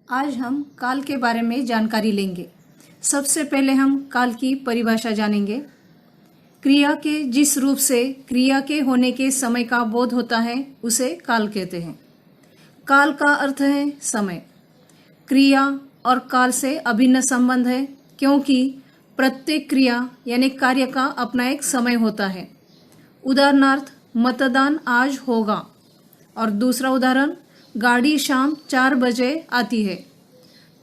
आज हम काल के बारे में जानकारी लेंगे। सबसे पहले हम काल की परिभाषा जानेंगे। क्रिया के जिस रूप से क्रिया के होने के समय का बोध होता है उसे काल कहते हैं। काल का अर्थ है समय। क्रिया और काल से अभिन्न संबंध है, क्योंकि प्रत्येक क्रिया यानी कार्य का अपना एक समय होता है। उदाहरणार्थ, मतदान आज होगा, और दूसरा उदाहरण, गाड़ी शाम 4 बजे आती है।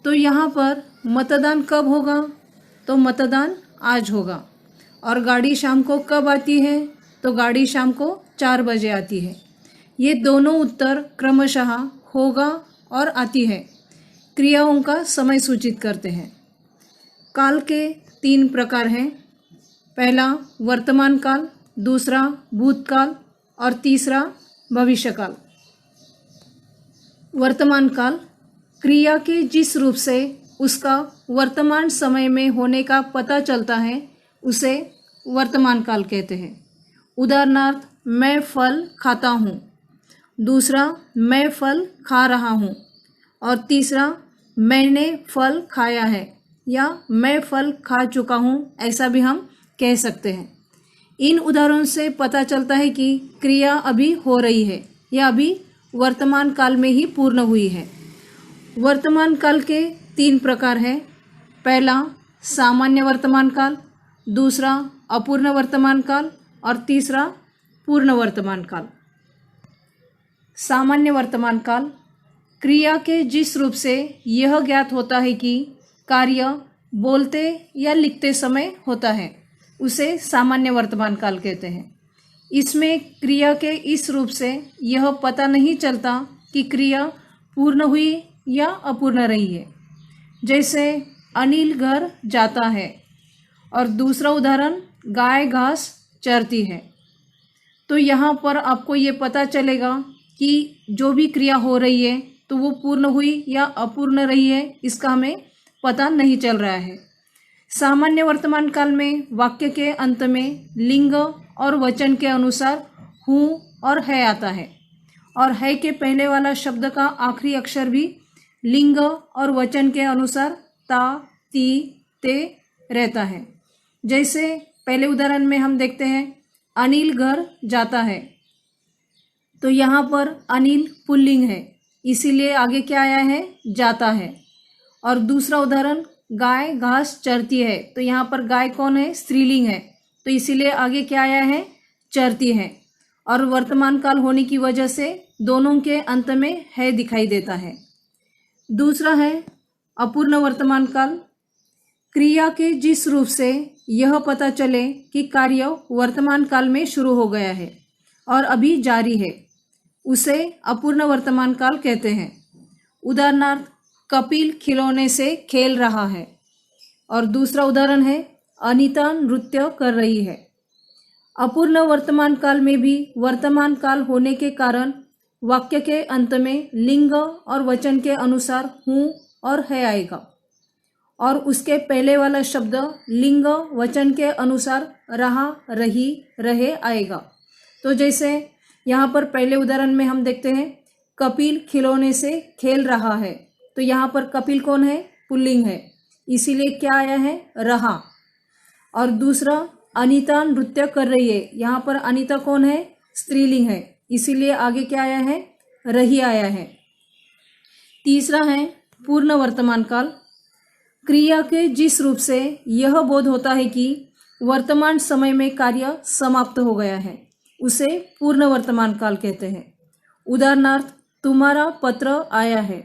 तो यहाँ पर मतदान कब होगा? तो मतदान आज होगा। और गाड़ी शाम को कब आती है? तो गाड़ी शाम को 4 बजे आती है। ये दोनों उत्तर क्रमशः होगा और आती है क्रियाओं का समय सूचित करते हैं। काल के 3 प्रकार हैं। पहला वर्तमान काल, दूसरा भूतकाल और तीसरा भविष्यकाल। वर्तमान काल क्रिया के जिस रूप से उसका वर्तमान समय में होने का पता चलता है उसे वर्तमान काल कहते हैं। उदाहरणार्थ, मैं फल खाता हूँ, दूसरा मैं फल खा रहा हूँ, और तीसरा मैंने फल खाया है या मैं फल खा चुका हूँ, ऐसा भी हम कह सकते हैं। इन उदाहरणों से पता चलता है कि क्रिया अभी हो रही है या अभी वर्तमान काल में ही पूर्ण हुई है। वर्तमान काल के 3 प्रकार हैं। पहला सामान्य वर्तमान काल, दूसरा अपूर्ण वर्तमान काल और तीसरा पूर्ण वर्तमान काल। सामान्य वर्तमान काल क्रिया के जिस रूप से यह ज्ञात होता है कि कार्य बोलते या लिखते समय होता है उसे सामान्य वर्तमान काल कहते हैं। इसमें क्रिया के इस रूप से यह पता नहीं चलता कि क्रिया पूर्ण हुई या अपूर्ण रही है। जैसे अनिल घर जाता है, और दूसरा उदाहरण, गाय घास चरती है। तो यहाँ पर आपको ये पता चलेगा कि जो भी क्रिया हो रही है तो वो पूर्ण हुई या अपूर्ण रही है, इसका हमें पता नहीं चल रहा है। सामान्य वर्तमान काल में वाक्य के अंत में लिंग और वचन के अनुसार हूँ और है आता है, और है के पहले वाला शब्द का आखिरी अक्षर भी लिंग और वचन के अनुसार ता, ती, ते रहता है। जैसे पहले उदाहरण में हम देखते हैं, अनिल घर जाता है। तो यहाँ पर अनिल पुल्लिंग है, इसीलिए आगे क्या आया है? जाता है। और दूसरा उदाहरण, गाय घास चरती है। तो यहाँ पर गाय कौन है? स्त्रीलिंग है, तो इसीलिए आगे क्या आया है? चरती है। और वर्तमान काल होने की वजह से दोनों के अंत में है दिखाई देता है। दूसरा है अपूर्ण वर्तमान काल। क्रिया के जिस रूप से यह पता चले कि कार्य वर्तमान काल में शुरू हो गया है और अभी जारी है उसे अपूर्ण वर्तमान काल कहते हैं। उदाहरणार्थ, कपिल खिलौने से खेल रहा है, और दूसरा उदाहरण है, अनीता नृत्य कर रही है। अपूर्ण वर्तमान काल में भी वर्तमान काल होने के कारण वाक्य के अंत में लिंग और वचन के अनुसार हूँ और है आएगा, और उसके पहले वाला शब्द लिंग वचन के अनुसार रहा, रही, रहे आएगा। तो जैसे यहाँ पर पहले उदाहरण में हम देखते हैं, कपिल खिलौने से खेल रहा है। तो यहाँ पर कपिल कौन है? पुल्लिंग है, इसीलिए क्या आया है? रहा। और दूसरा, अनीता नृत्य कर रही है। यहाँ पर अनीता कौन है? स्त्रीलिंग है, इसीलिए आगे क्या आया है? रही आया है। तीसरा है पूर्ण वर्तमान काल। क्रिया के जिस रूप से यह बोध होता है कि वर्तमान समय में कार्य समाप्त हो गया है उसे पूर्ण वर्तमान काल कहते हैं। उदाहरणार्थ, तुम्हारा पत्र आया है,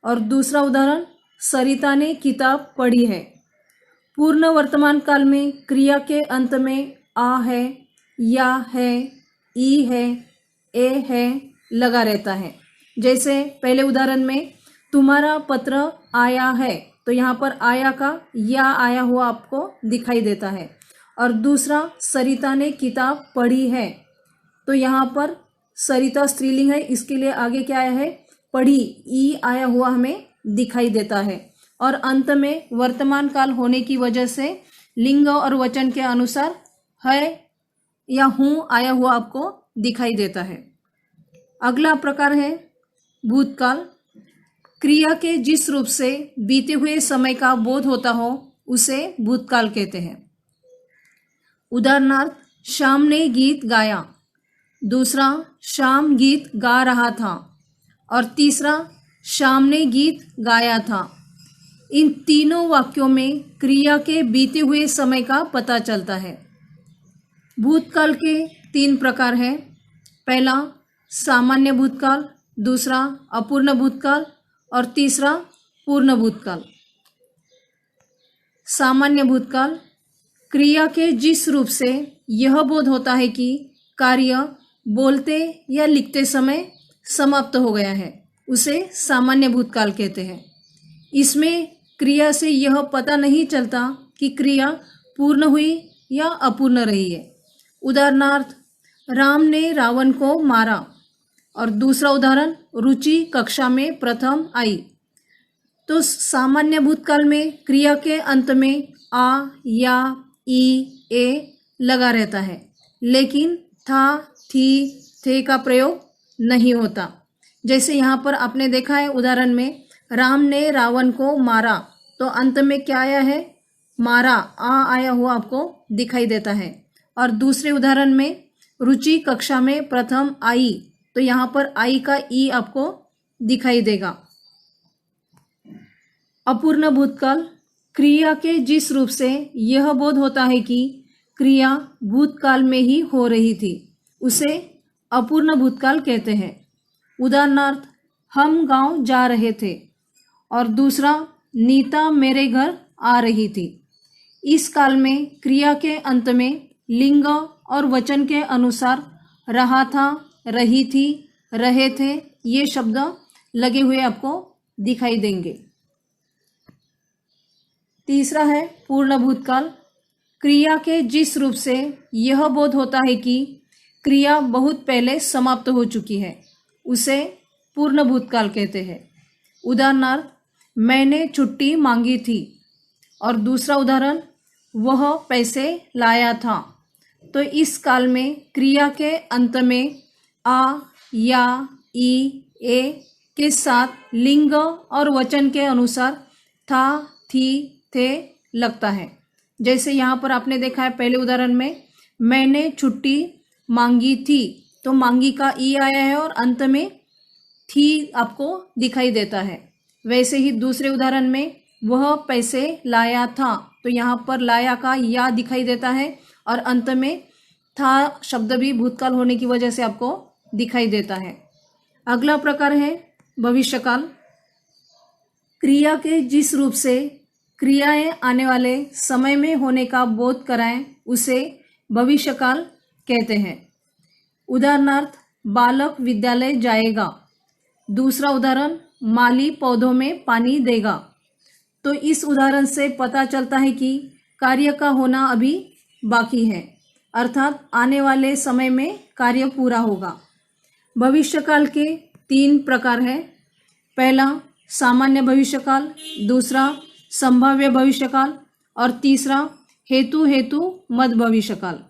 और दूसरा उदाहरण, सरिता ने किताब पढ़ी है। पूर्ण वर्तमान काल में क्रिया के अंत में आ है, या है, ई है, ए है लगा रहता है। जैसे पहले उदाहरण में तुम्हारा पत्र आया है, तो यहाँ पर आया का या आया हुआ आपको दिखाई देता है। और दूसरा, सरिता ने किताब पढ़ी है, तो यहाँ पर सरिता स्त्रीलिंग है, इसके लिए आगे क्या आया है? पढ़ी, ई आया हुआ हमें दिखाई देता है। और अंत में वर्तमान काल होने की वजह से लिंग और वचन के अनुसार है या हूँ आया हुआ आपको दिखाई देता है। अगला प्रकार है भूतकाल। क्रिया के जिस रूप से बीते हुए समय का बोध होता हो उसे भूतकाल कहते हैं। उदाहरणार्थ, श्याम ने गीत गाया, दूसरा श्याम गीत गा रहा था और तीसरा श्याम ने गीत गाया था। इन तीनों वाक्यों में क्रिया के बीते हुए समय का पता चलता है। भूतकाल के 3 प्रकार हैं। पहला सामान्य भूतकाल, दूसरा अपूर्ण भूतकाल और तीसरा पूर्ण भूतकाल। सामान्य भूतकाल क्रिया के जिस रूप से यह बोध होता है कि कार्य बोलते या लिखते समय समाप्त हो गया है, उसे सामान्य भूतकाल कहते हैं। इसमें क्रिया से यह पता नहीं चलता कि क्रिया पूर्ण हुई या अपूर्ण रही है। उदाहरणार्थ, राम ने रावण को मारा और दूसरा उदाहरण, रुचि कक्षा में प्रथम आई। तो सामान्य भूतकाल में क्रिया के अंत में आ, या, ई, ए लगा रहता है, लेकिन था, थी, थे का प्रयोग नहीं होता। जैसे यहाँ पर आपने देखा है उदाहरण में, राम ने रावण को मारा, तो अंत में क्या आया है? मारा, आ आया हुआ आपको दिखाई देता है। और दूसरे उदाहरण में, रुचि कक्षा में प्रथम आई, तो यहाँ पर आई का ई आपको दिखाई देगा। अपूर्ण भूतकाल क्रिया के जिस रूप से यह बोध होता है कि क्रिया भूतकाल में ही हो रही थी, उसे अपूर्ण भूतकाल कहते हैं। उदाहरणार्थ, हम गांव जा रहे थे और दूसरा, नीता मेरे घर आ रही थी। इस काल में क्रिया के अंत में लिंग और वचन के अनुसार रहा था, रही थी, रहे थे ये शब्द लगे हुए आपको दिखाई देंगे। तीसरा है पूर्ण भूतकाल। क्रिया के जिस रूप से यह बोध होता है कि क्रिया बहुत पहले समाप्त हो चुकी है, उसे पूर्ण भूतकाल कहते हैं। उदाहरणार्थ, मैंने छुट्टी मांगी थी और दूसरा उदाहरण, वह पैसे लाया था। तो इस काल में क्रिया के अंत में आ, या, ई, ए के साथ लिंग और वचन के अनुसार था, थी, थे लगता है। जैसे यहाँ पर आपने देखा है पहले उदाहरण में, मैंने छुट्टी मांगी थी, तो मांगी का ई आया है और अंत में थी आपको दिखाई देता है। वैसे ही दूसरे उदाहरण में, वह पैसे लाया था, तो यहाँ पर लाया का या दिखाई देता है और अंत में था शब्द भी भूतकाल होने की वजह से आपको दिखाई देता है। अगला प्रकार है भविष्यकाल। क्रिया के जिस रूप से क्रियाएं आने वाले समय में होने का बोध कराएं, उसे भविष्यकाल कहते हैं। उदाहरणार्थ, बालक विद्यालय जाएगा, दूसरा उदाहरण, माली पौधों में पानी देगा। तो इस उदाहरण से पता चलता है कि कार्य का होना अभी बाकी है, अर्थात आने वाले समय में कार्य पूरा होगा। भविष्यकाल के 3 प्रकार हैं। पहला सामान्य भविष्यकाल, दूसरा संभाव्य भविष्यकाल और तीसरा हेतु मद भविष्यकाल।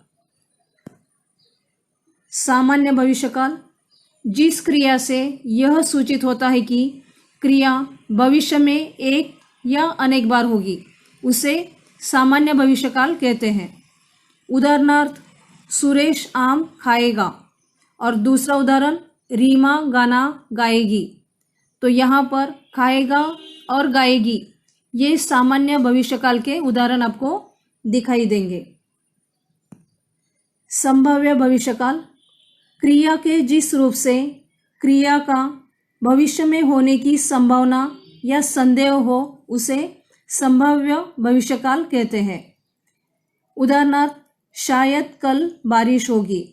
सामान्य भविष्यकाल जिस क्रिया से यह सूचित होता है कि क्रिया भविष्य में एक या अनेक बार होगी, उसे सामान्य भविष्यकाल कहते हैं। उदाहरणार्थ, सुरेश आम खाएगा और दूसरा उदाहरण, रीमा गाना गाएगी। तो यहाँ पर खाएगा और गाएगी ये सामान्य भविष्यकाल के उदाहरण आपको दिखाई देंगे। संभाव्य भविष्यकाल क्रिया के जिस रूप से क्रिया का भविष्य में होने की संभावना या संदेह हो, उसे संभाव्य भविष्यकाल कहते हैं। उदाहरणार्थ, शायद कल बारिश होगी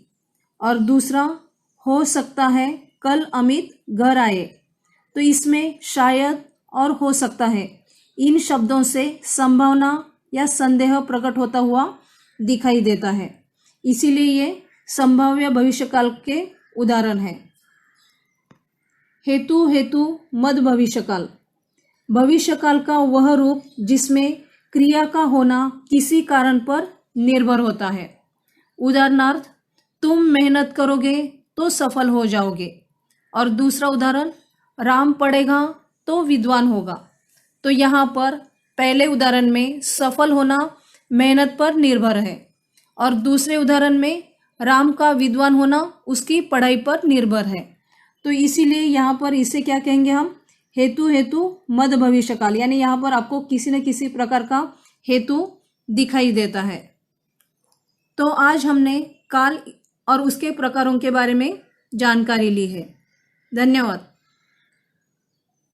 और दूसरा, हो सकता है कल अमित घर आए। तो इसमें शायद और हो सकता है, इन शब्दों से संभावना या संदेह प्रकट होता हुआ दिखाई देता है, इसीलिए ये संभाव्य भविष्यकाल के उदाहरण हैं। हेतु मद भविष्यकाल भविष्यकाल का वह रूप जिसमें क्रिया का होना किसी कारण पर निर्भर होता है। उदाहरणार्थ, तुम मेहनत करोगे तो सफल हो जाओगे और दूसरा उदाहरण, राम पढ़ेगा तो विद्वान होगा। तो यहाँ पर पहले उदाहरण में सफल होना मेहनत पर निर्भर है और दूसरे उदाहरण में राम का विद्वान होना उसकी पढ़ाई पर निर्भर है। तो इसीलिए यहाँ पर इसे क्या कहेंगे हम, हेतु हेतु मद भविष्य काल, यानी यहाँ पर आपको किसी न किसी प्रकार का हेतु दिखाई देता है। तो आज हमने काल और उसके प्रकारों के बारे में जानकारी ली है। धन्यवाद।